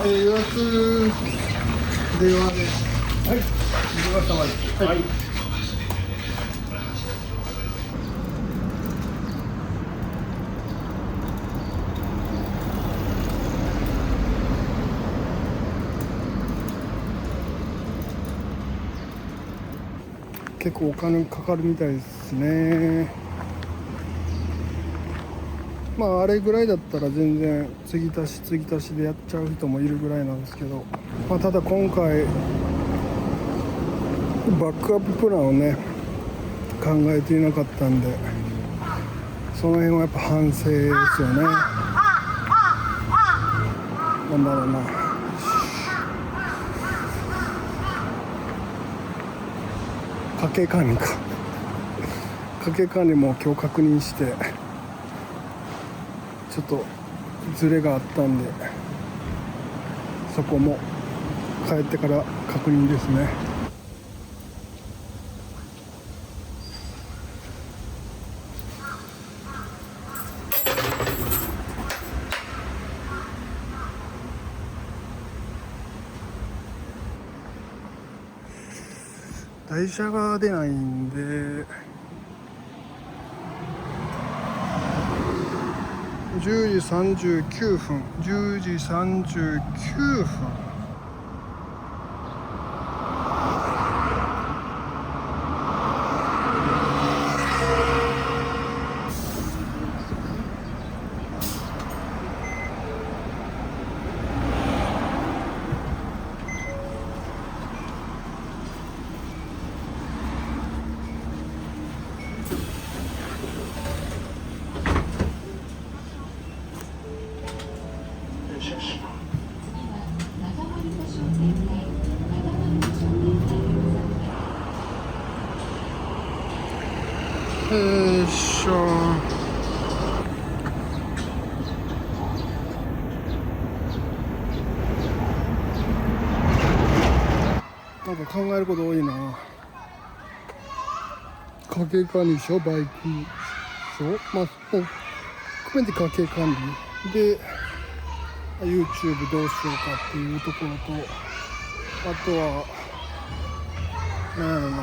予約電話で。はい。お疲れ様です。はい。結構お金かかるみたいですね。まああれぐらいだったら全然継ぎ足しでやっちゃう人もいるぐらいなんですけど、まあ、ただ今回バックアッププランをね考えていなかったんで、その辺はやっぱ反省ですよね。なんだろうな、家計管理か家計管理も今日確認してちょっとズレがあったんで、そこも帰ってから確認ですね。台車が出ないんで10時39分10時39分よいしょ。なんか考えること多いな。家計管理でしょ、バイクでしょ、まあ含めて家計管理で YouTube どうしようかっていうところと、あとはなんやろな、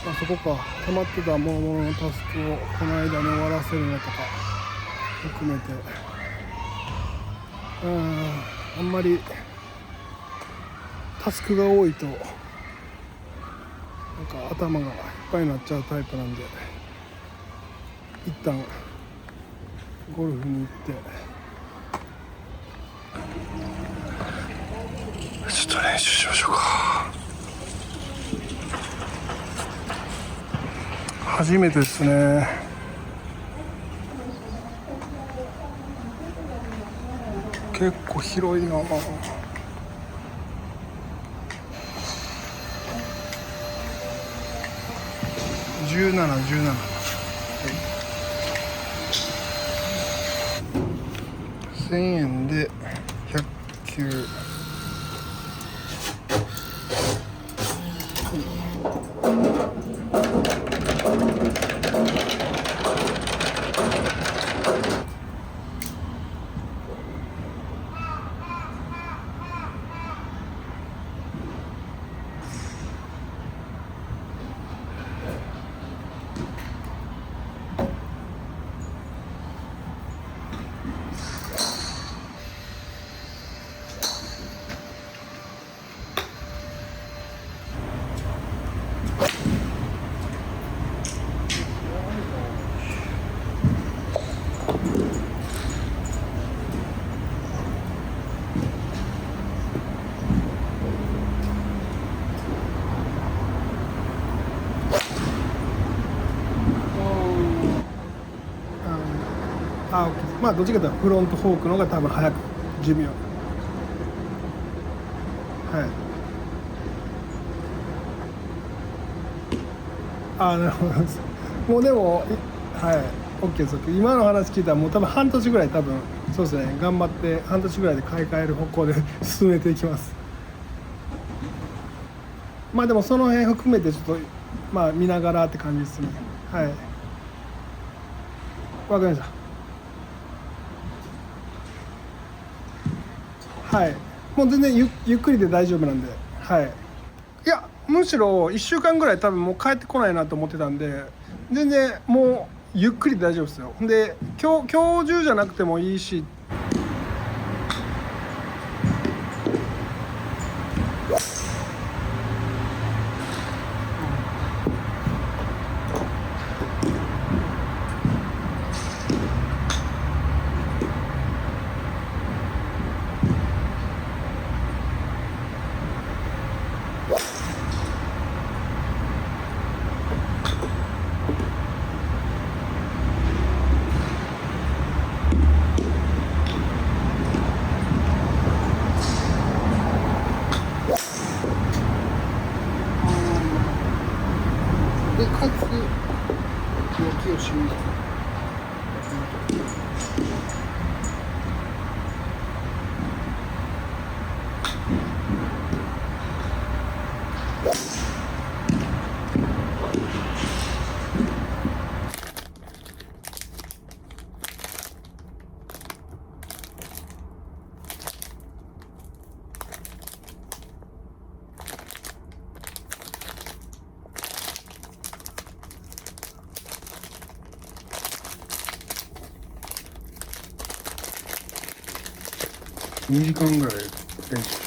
まあ、そこか溜まってたもののタスクをこの間に終わらせるのとか含めて、あんまりタスクが多いとなんか頭がいっぱいになっちゃうタイプなんで、一旦ゴルフに行ってちょっと練習しましょうか。初めてですね。結構広いな。17、1000円で100球。あ、まあどっちかというとフロントフォークの方が多分早く寿命。はい。あ、なるほど。もうでも、はい、OK です。今の話聞いたらもう多分半年ぐらい多分そうですね、頑張って半年ぐらいで買い替える方向で進めていきます。まあでもその辺含めてちょっとまあ見ながらって感じですね。はい。わかりました。はい。もう全然ゆっくりで大丈夫なんで。はい。いや、むしろ1週間ぐらい多分もう帰ってこないなと思ってたんで、全然もうゆっくりで大丈夫ですよ。で今日中じゃなくてもいいし。でかつ気持ちをしみ2時間ぐらい練習。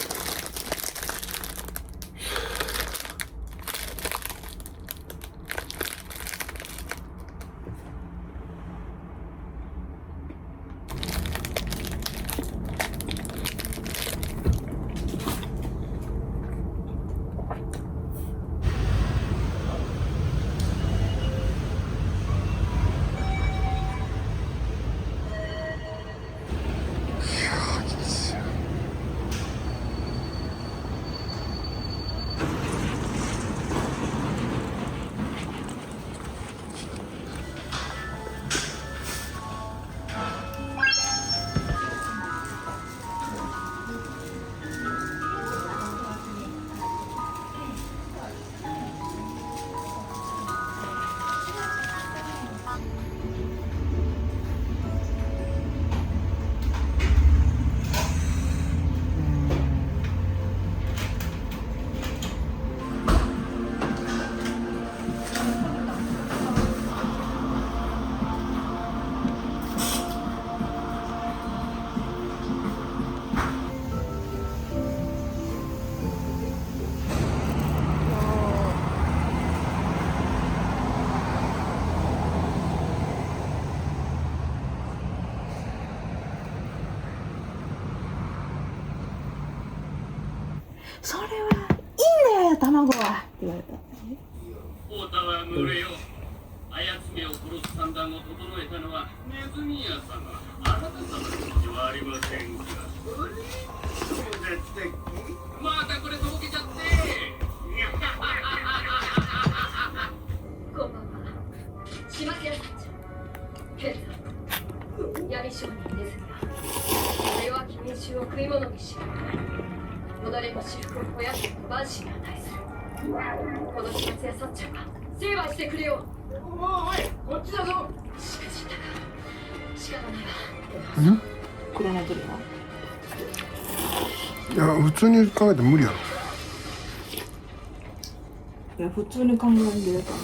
それはいいんだよ卵はって言われた。太田は群れよ。あやつめを殺す算段を整えたのはネズミ屋様。あなた様の道はありませんか。超絶的。またこれとぼけちゃって。こんばんは。島木屋さん長。現在闇商人ネズミが弱き民衆を食い物にし、己も私腹を肥やす万死に値する。この始末屋薩長が成敗してくれよう。おい、こっちだぞ。しかしだが仕方ないわ。クロノトリガいや普通に考えて無理やろ。いや普通に考えてるかな。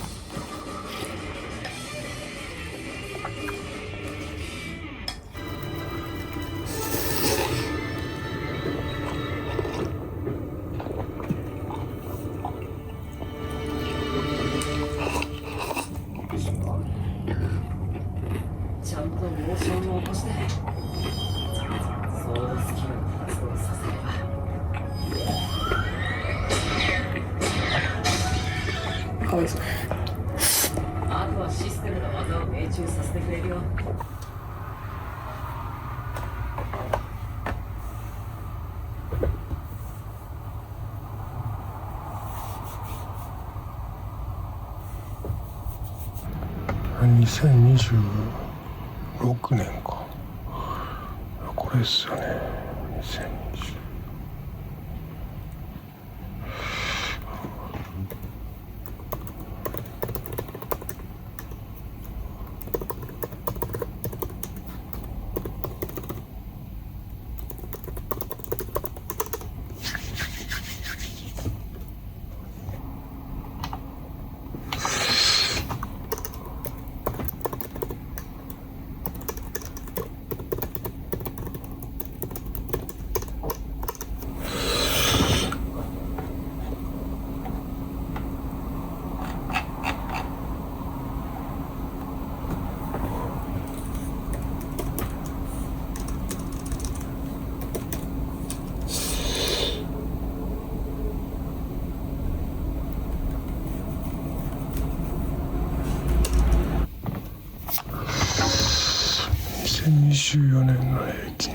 ちゃんとモーションを起こしてソウルスキルを発動させれば、かわいそう。あとはシステムの技を命中させてくれるよ。2026年か。これっすよね。2020。2024年の平均、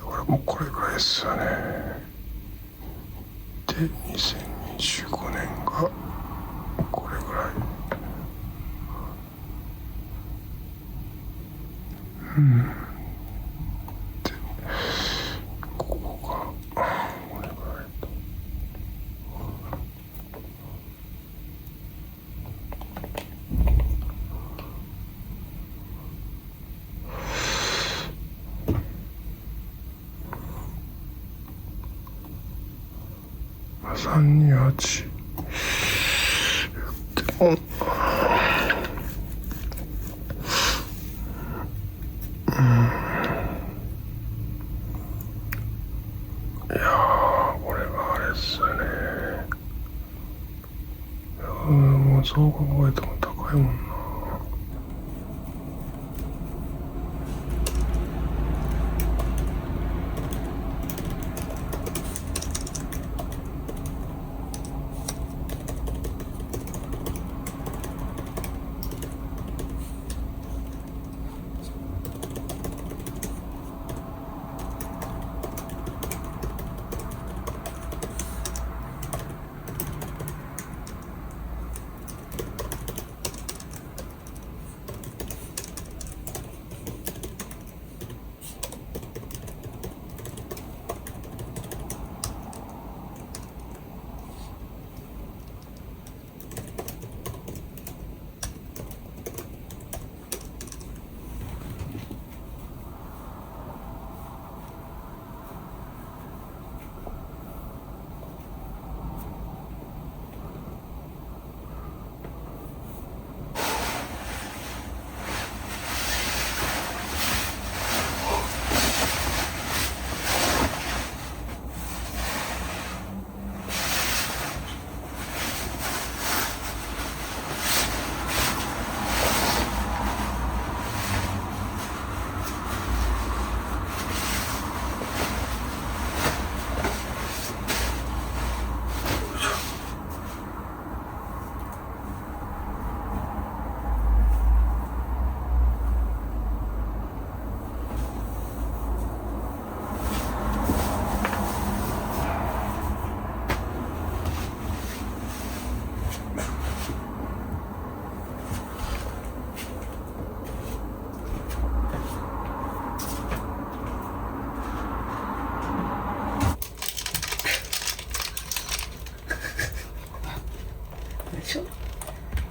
これもうこれぐらいですよね。で2025年がこれぐらい。でここがこれぐらいと。328でもいやーこれがあれっすよね。もうそう考えても高いもんな。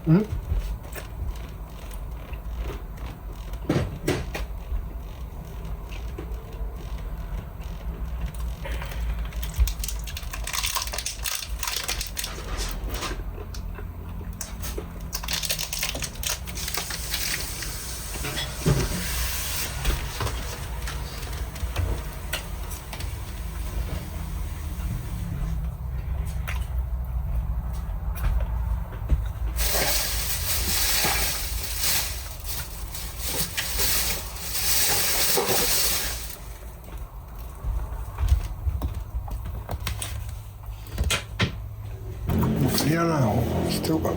ん？嫌な方してるかな。